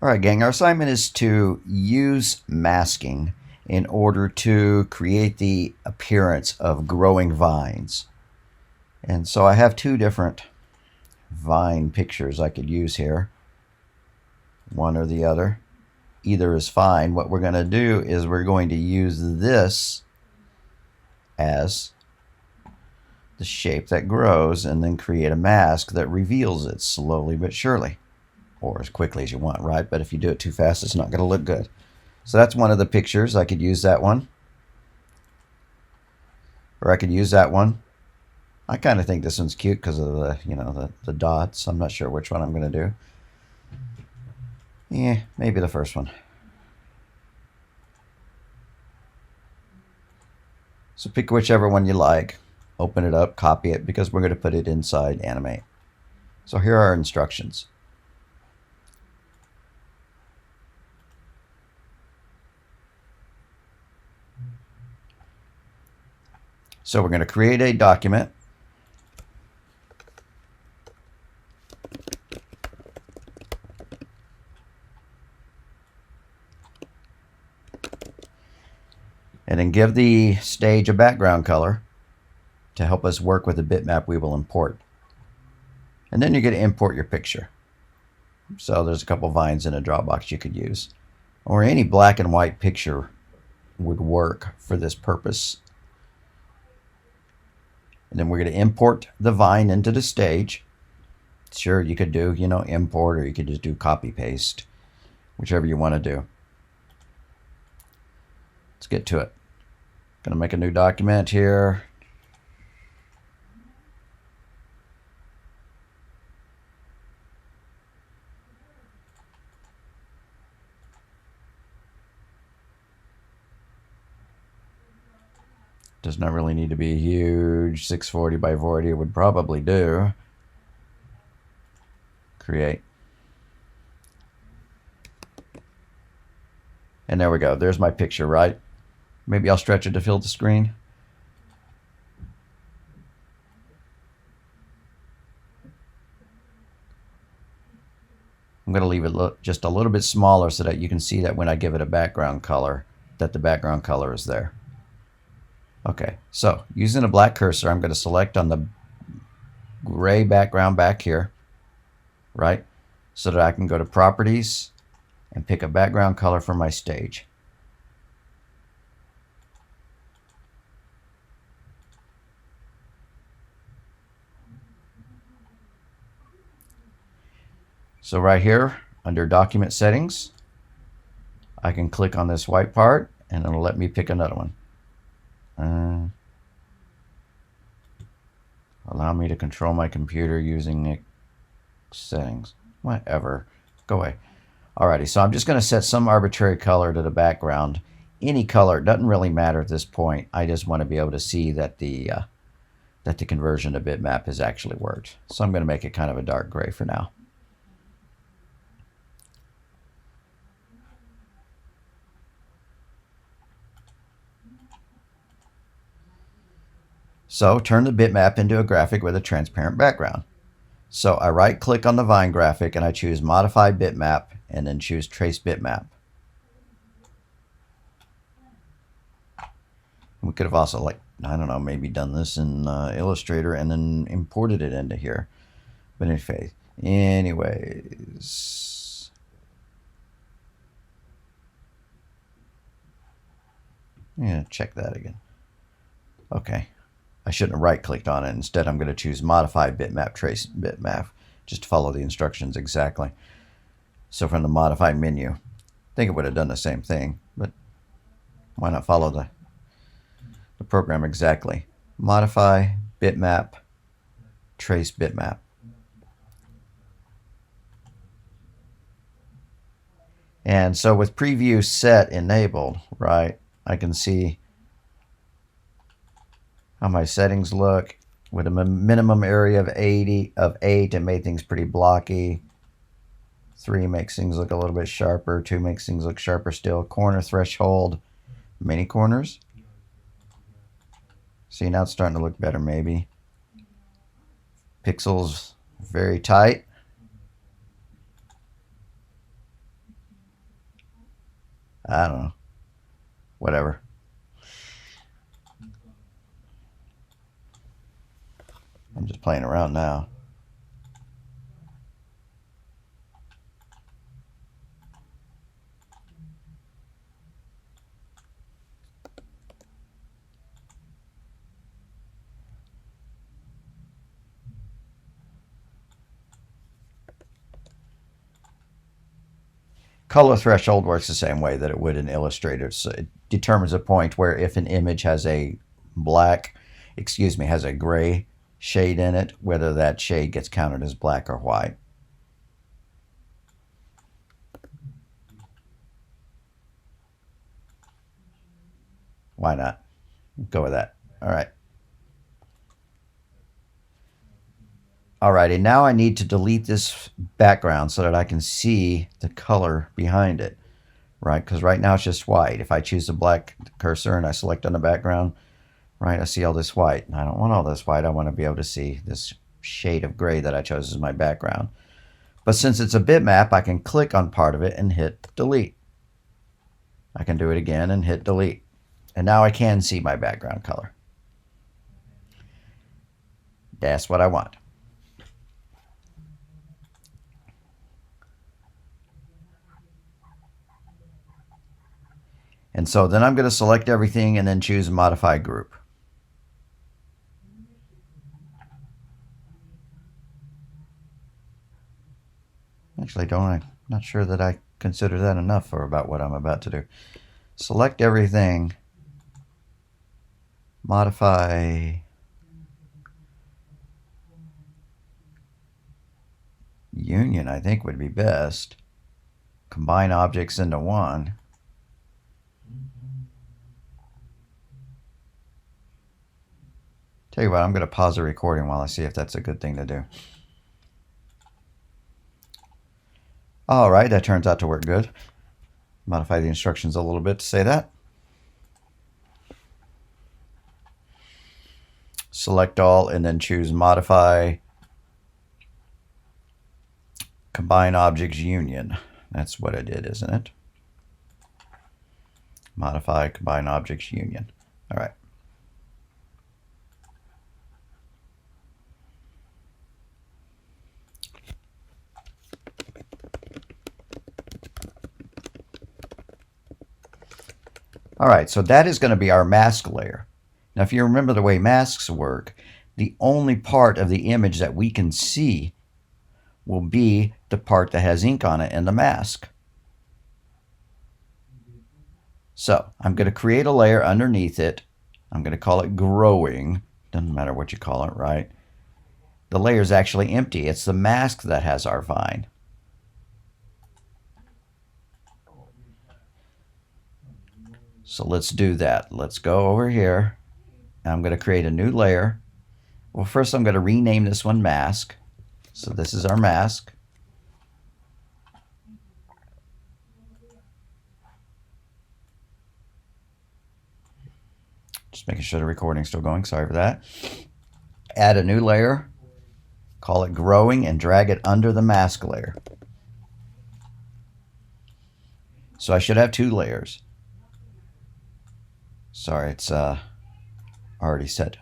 Alright gang, our assignment is to use masking in order to create the appearance of growing vines. And so I have two different vine pictures I could use here. One or the other. Either is fine. What we're going to do is we're going to use this as the shape that grows and then create a mask that reveals it slowly but surely. Or as quickly as you want, right? But if you do it too fast, it's not going to look good. So that's one of the pictures. I could use that one. Or I could use that one. I kind of think this one's cute because of the, the dots. I'm not sure which one I'm going to do. Yeah, maybe the first one. So pick whichever one you like. Open it up, copy it, because we're going to put it inside Animate. So here are our instructions. So we're going to create a document. And then give the stage a background color to help us work with the bitmap we will import. And then you're going to import your picture. So there's a couple vines in a Dropbox you could use. Or any black and white picture would work for this purpose. And then we're going to import the vine into the stage. Sure, you could do, import, or you could just do copy paste, whichever you want to do. Let's get to it. Going to make a new document here. Does not really need to be huge. 640 by 40 would probably do. Create. And there we go. There's my picture, right? Maybe I'll stretch it to fill the screen. I'm going to leave it just a little bit smaller so that you can see that when I give it a background color, that the background color is there. Okay, so using a black cursor, I'm going to select on the gray background back here, right? So that I can go to Properties and pick a background color for my stage. So right here, under Document Settings, I can click on this white part and it'll let me pick another one. Allow me to control my computer using settings. Whatever. Go away. Alrighty, so I'm just going to set some arbitrary color to the background. Any color, doesn't really matter at this point. I just want to be able to see that the conversion to bitmap has actually worked. So I'm going to make it kind of a dark gray for now. So turn the bitmap into a graphic with a transparent background. So I right click on the vine graphic and I choose Modify Bitmap and then choose Trace Bitmap. We could have also, I don't know, maybe done this in Illustrator and then imported it into here. But anyways. Yeah, check that again. Okay. I shouldn't have right-clicked on it. Instead, I'm going to choose Modify Bitmap, Trace Bitmap, just to follow the instructions exactly. So from the Modify menu, I think it would have done the same thing, but why not follow the program exactly? Modify Bitmap, Trace Bitmap. And so with Preview Set enabled, right, I can see how my settings look. With a minimum area of 8, it made things pretty blocky. 3 makes things look a little bit sharper. 2 makes things look sharper still. Corner threshold, many corners. See, now it's starting to look better maybe. Pixels very tight. I don't know. Whatever. I'm just playing around now. Color threshold works the same way that it would in Illustrator. So it determines a point where if an image has a has a gray shade in it, whether that shade gets counted as black or white. Why not? Go with that. All right. Alrighty, now I need to delete this background so that I can see the color behind it, right? Because right now it's just white. If I choose the black cursor and I select on the background, right, I see all this white. And I don't want all this white. I want to be able to see this shade of gray that I chose as my background. But since it's a bitmap, I can click on part of it and hit delete. I can do it again and hit delete. And now I can see my background color. That's what I want. And so then I'm going to select everything and then choose Modify Group. Actually, I'm not sure that I consider that enough for about what I'm about to do. Select everything. Modify Union, I think, would be best. Combine objects into one. Tell you what, I'm going to pause the recording while I see if that's a good thing to do. All right, that turns out to work good. Modify the instructions a little bit to say that. Select all and then choose Modify Combine Objects Union. That's what I did, isn't it? Modify Combine Objects Union. All right. All right, so that is going to be our mask layer. Now, if you remember the way masks work, the only part of the image that we can see will be the part that has ink on it in the mask. So I'm going to create a layer underneath it. I'm going to call it growing. Doesn't matter what you call it, right? The layer is actually empty. It's the mask that has our vine. So let's do that. Let's go over here. I'm going to create a new layer. Well, first I'm going to rename this one mask. So this is our mask. Just making sure the recording's still going. Sorry for that. Add a new layer. Call it growing and drag it under the mask layer. So I should have two layers. Sorry, it's already set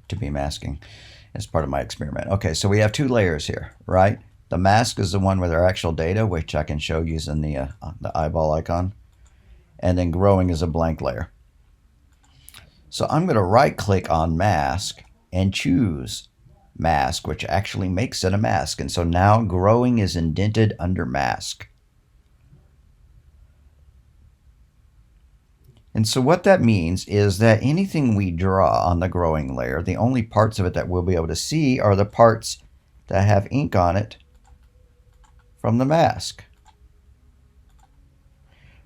to be masking as part of my experiment. Okay, so we have two layers here, right? The mask is the one with our actual data, which I can show using the eyeball icon. And then growing is a blank layer. So I'm going to right-click on mask and choose mask, which actually makes it a mask. And so now growing is indented under mask. And so what that means is that anything we draw on the growing layer, the only parts of it that we'll be able to see are the parts that have ink on it from the mask.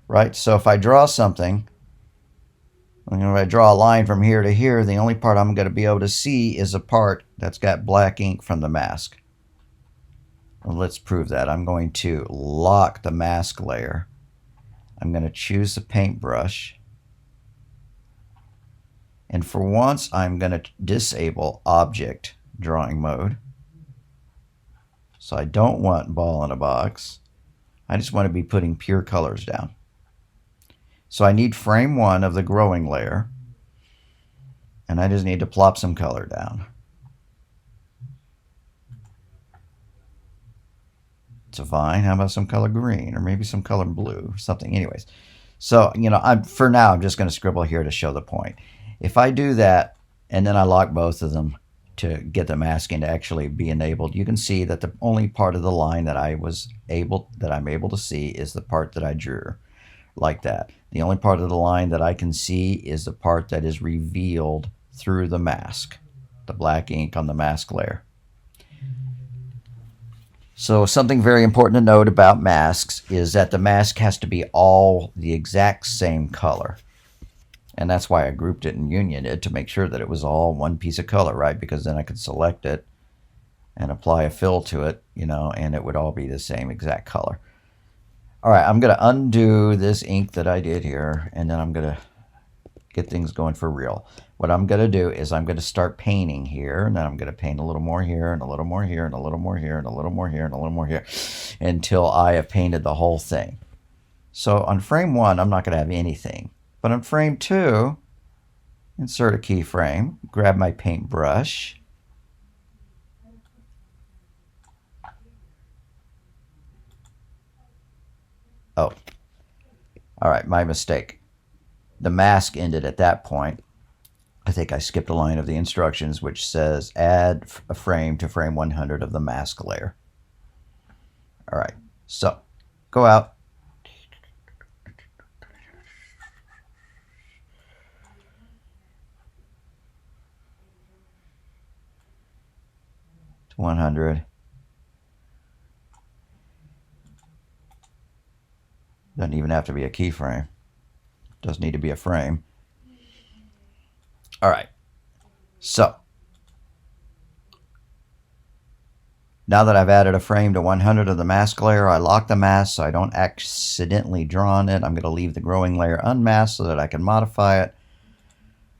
Right? So if I draw something, if I draw a line from here to here, the only part I'm going to be able to see is a part that's got black ink from the mask. Well, let's prove that. I'm going to lock the mask layer. I'm going to choose the paintbrush. And for once, I'm going to disable object drawing mode. So I don't want ball in a box. I just want to be putting pure colors down. So I need frame 1 of the growing layer, and I just need to plop some color down. It's a vine. How about some color green, or maybe some color blue, or something? Anyways, so for now I'm just going to scribble here to show the point. If I do that and then I lock both of them to get the masking to actually be enabled, you can see that the only part of the line that I'm able to see is the part that I drew like that. The only part of the line that I can see is the part that is revealed through the mask, the black ink on the mask layer. So something very important to note about masks is that the mask has to be all the exact same color. And that's why I grouped it and unioned to make sure that it was all one piece of color, right? Because then I could select it and apply a fill to it, and it would all be the same exact color. All right, I'm going to undo this ink that I did here, and then I'm going to get things going for real. What I'm going to do is I'm going to start painting here, and then I'm going to paint a little more here, and a little more here, and a little more here, and a little more here, and a little more here, until I have painted the whole thing. So on frame 1, I'm not going to have anything. But on frame 2, insert a keyframe, grab my paintbrush, oh, all right, my mistake. The mask ended at that point. I think I skipped a line of the instructions which says add a frame to frame 100 of the mask layer. All right, so go out. To 100. Doesn't even have to be a keyframe. Doesn't need to be a frame. All right. So now that I've added a frame to 100 of the mask layer, I lock the mask so I don't accidentally draw on it. I'm going to leave the growing layer unmasked so that I can modify it.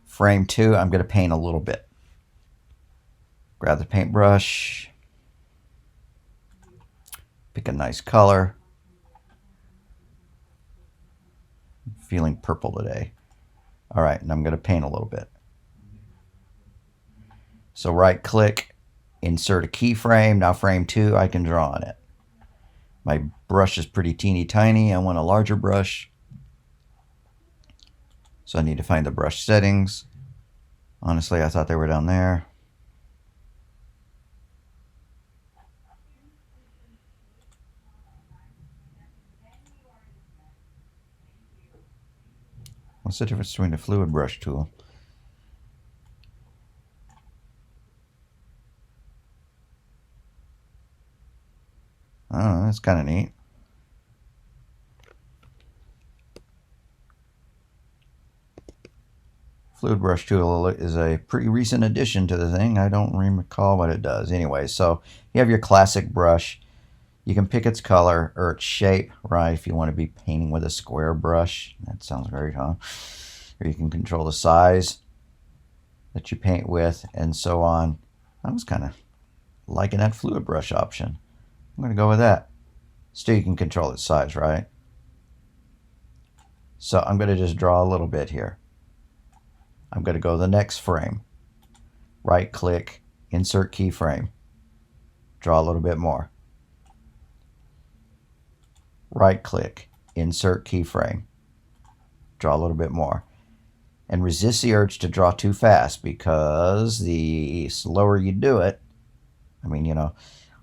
Frame 2, I'm going to paint a little bit. Grab the paintbrush. Pick a nice color. I'm feeling purple today. All right, and I'm going to paint a little bit. So right click, insert a keyframe. Now frame 2, I can draw on it. My brush is pretty teeny tiny. I want a larger brush. So I need to find the brush settings. Honestly, I thought they were down there. What's the difference between the fluid brush tool? Oh, that's kind of neat. Fluid brush tool is a pretty recent addition to the thing. I don't recall what it does. Anyway, so you have your classic brush. You can pick its color or its shape, right? If you want to be painting with a square brush. That sounds great, huh? Or you can control the size that you paint with and so on. I was kind of liking that fluid brush option. I'm going to go with that. Still, you can control its size, right? So I'm going to just draw a little bit here. I'm going to go to the next frame. Right click, insert keyframe. Draw a little bit more. Right click, insert keyframe. Draw a little bit more. And resist the urge to draw too fast, because the slower you do it,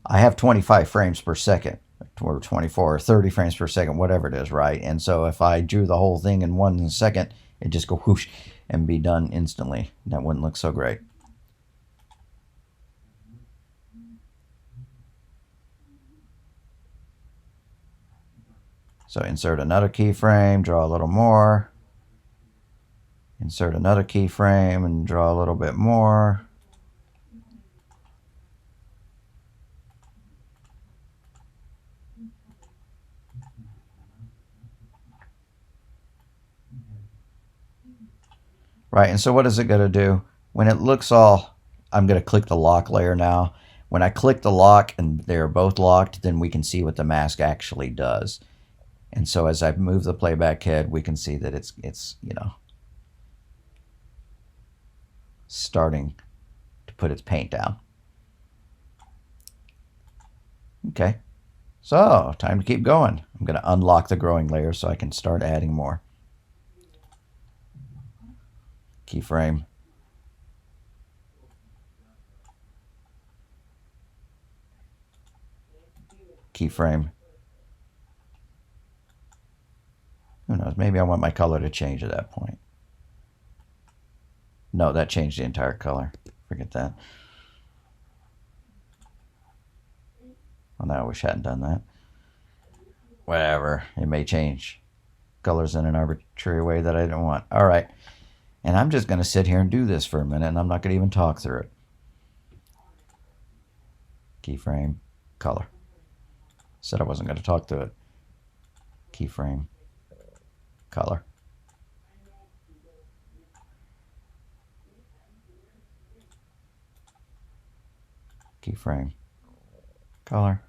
I have 25 frames per second, or 24 or 30 frames per second, whatever it is, right? And so if I drew the whole thing in 1 second, it'd just go whoosh and be done instantly. That wouldn't look so great. So insert another keyframe, draw a little more. Insert another keyframe and draw a little bit more. Right, and so what is it going to do? When it looks all, I'm going to click the lock layer now. When I click the lock and they're both locked, then we can see what the mask actually does. And so as I move the playback head, we can see that it's starting to put its paint down. Okay, so time to keep going. I'm going to unlock the growing layer so I can start adding more. Keyframe. Keyframe. Who knows? Maybe I want my color to change at that point. No, that changed the entire color. Forget that. Well, now I wish I hadn't done that. Whatever. It may change colors in an arbitrary way that I don't want. All right. And I'm just going to sit here and do this for a minute, and I'm not going to even talk through it. Keyframe. Color. Said I wasn't going to talk through it. Keyframe. Color. Keyframe. Color.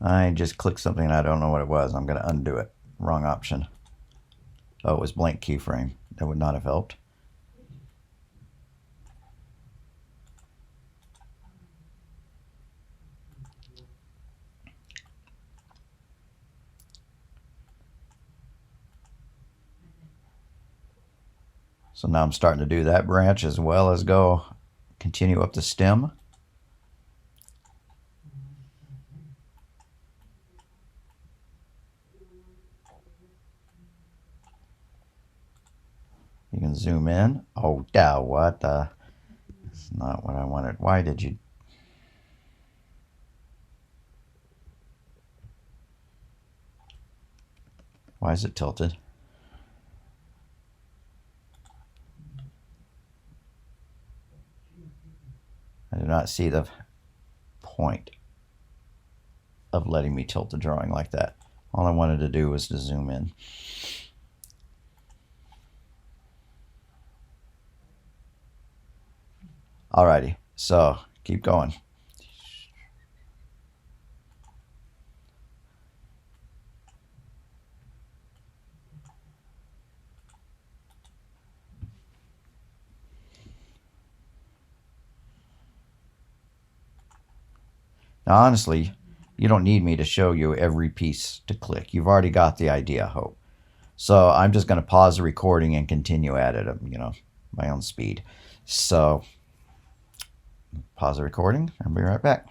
I just clicked something and I don't know what it was. I'm going to undo it. Wrong option. Oh, it was blank keyframe. That would not have helped. So now I'm starting to do that branch as well as continue up the stem. You can zoom in. Oh, yeah, what the? That's not what I wanted. Why did you? Why is it tilted? I do not see the point of letting me tilt the drawing like that. All I wanted to do was to zoom in. Alrighty, so keep going. Now, honestly, you don't need me to show you every piece to click. You've already got the idea, I hope. So I'm just going to pause the recording and continue at it, my own speed. So pause the recording. I'll be right back.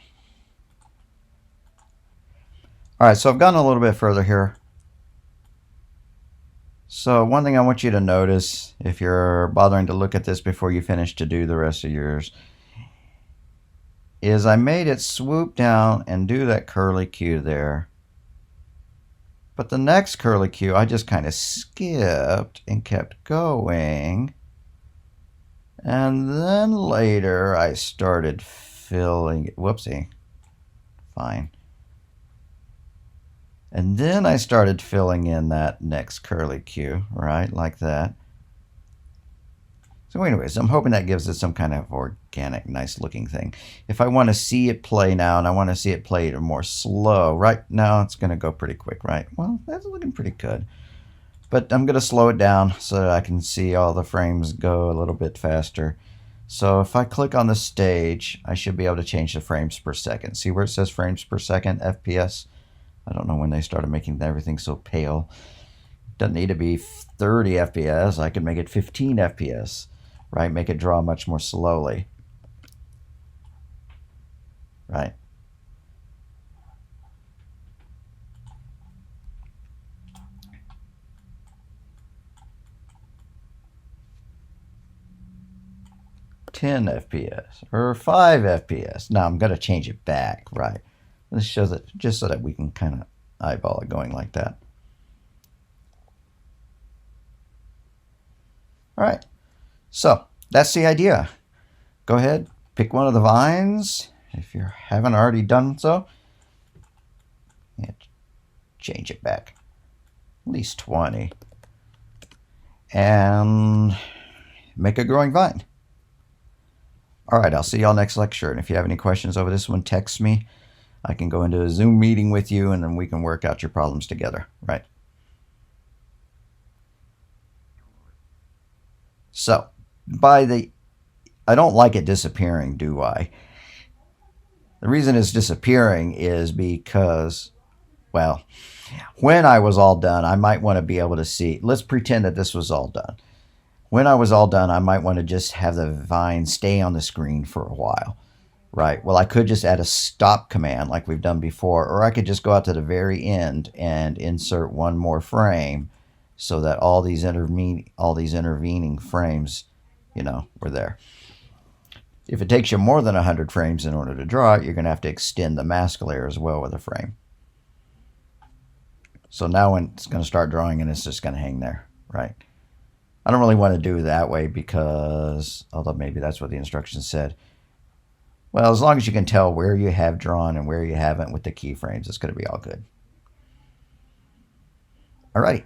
All right, so I've gone a little bit further here. So one thing I want you to notice, if you're bothering to look at this before you finish to do the rest of yours, is I made it swoop down and do that curly Q there. But the next curly Q, I just kind of skipped and kept going. And then later I started filling, whoopsie, fine. And then I started filling in that next curly Q, right, like that. So anyways, I'm hoping that gives it some kind of organic, nice looking thing. If I want to see it play now, and I want to see it play more slow, right now it's going to go pretty quick, right? Well, that's looking pretty good. But I'm going to slow it down so that I can see all the frames go a little bit faster. So if I click on the stage, I should be able to change the frames per second. See where it says frames per second, FPS? I don't know when they started making everything so pale. Doesn't need to be 30 FPS. I can make it 15 FPS, right? Make it draw much more slowly, right? $10 FPS or 5 FPS. Now I'm going to change it back, right? This shows it just so that we can kind of eyeball it going like that. All right, so that's the idea. Go ahead, pick one of the vines if you haven't already done so. And change it back. At least 20. And make a growing vine. All right, I'll see y'all next lecture. And if you have any questions over this one, text me. I can go into a Zoom meeting with you, and then we can work out your problems together, right? So, I don't like it disappearing, do I? The reason it's disappearing is because, well, when I was all done, I might want to be able to see. Let's pretend that this was all done. When I was all done, I might want to just have the vine stay on the screen for a while, right? Well, I could just add a stop command like we've done before, or I could just go out to the very end and insert one more frame so that all these intervening frames, were there. If it takes you more than 100 frames in order to draw it, you're going to have to extend the mask layer as well with a frame. So now when it's going to start drawing and it's just going to hang there, right? I don't really want to do it that way because, although maybe that's what the instructions said. Well, as long as you can tell where you have drawn and where you haven't with the keyframes, it's going to be all good. Alrighty.